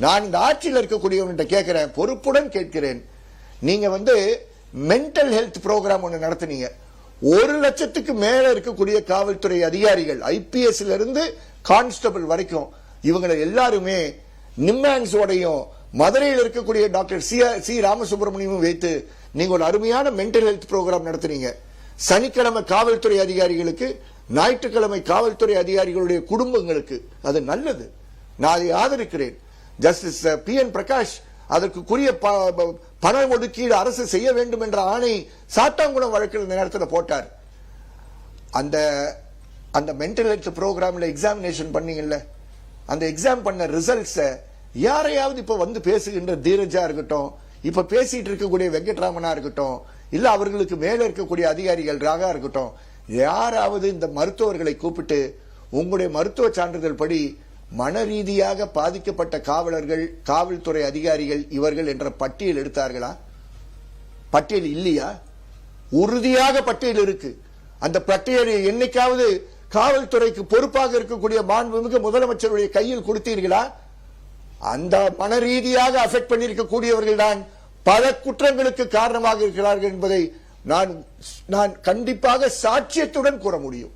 நான் இந்த ஆட்சியில் இருக்கக்கூடியவன்கிட்ட கேட்கிறேன், பொறுப்புடன் கேட்கிறேன், நீங்க மென்டல் ஹெல்த் ப்ரோக்ராம் ஒன்று நடத்துனீங்க. 1,00,000க்கு மேல இருக்கக்கூடிய காவல்துறை அதிகாரிகள், ஐபிஎஸ்ல இருந்து கான்ஸ்டபிள் வரைக்கும், இவங்களை எல்லாருமே நிம்மான்ஸோடையும் மதுரையில் இருக்கக்கூடிய டாக்டர் சி ராமசுப்ரமணியமும் வைத்து நீங்க ஒரு அருமையான மென்டல் ஹெல்த் ப்ரோக்ராம் நடத்துனீங்க. சனிக்கிழமை காவல்துறை அதிகாரிகளுக்கு, ஞாயிற்றுக்கிழமை காவல்துறை அதிகாரிகளுடைய குடும்பங்களுக்கு. அது நல்லது, நான் அதை ஆதரிக்கிறேன். ஜஸ்டிஸ் PN பிரகாஷ் அதற்குரிய பண ஒதுக்கீடு அரசு செய்ய வேண்டும் என்ற ஆணை சாத்தாங்குளம் வழக்கில் இந்த நேரத்தில் போட்டார். அந்த மென்டல் ஹெல்த் ப்ரோக்ராம்ல எக்ஸாமினேஷன் பண்ணீங்கல்ல, அந்த எக்ஸாம் பண்ண ரிசல்ட்ஸை யாரையாவது இப்ப பேசுகின்ற தீரஜா இருக்கட்டும், இப்ப பேசிட்டு இருக்கக்கூடிய வெங்கட்ராமனா இருக்கட்டும், இல்ல அவர்களுக்கு மேல இருக்கக்கூடிய அதிகாரிகள் ராகா இருக்கட்டும், யாராவது இந்த மருத்துவர்களை கூப்பிட்டு உங்களுடைய மருத்துவ சான்றிதழ் படி மன ரீதியாக பாதிக்கப்பட்ட காவலர்கள், காவல்துறை அதிகாரிகள் இவர்கள் என்ற பட்டியல் எடுத்தார்களா? பட்டியல் இல்லையா? உறுதியாக பட்டியல் இருக்கு. அந்த பட்டியலை என்னைக்காவது காவல்துறைக்கு பொறுப்பாக இருக்கக்கூடிய மாண்புமிகு முதலமைச்சருடைய கையில் கொடுத்தீர்களா? அந்த மன ரீதியாக அஃபெக்ட் பண்ணியிருக்கக்கூடியவர்கள் தான் பல குற்றங்களுக்கு காரணமாக இருக்கிறார்கள் என்பதை நான் கண்டிப்பாக சாட்சியத்துடன் கூற முடியும்.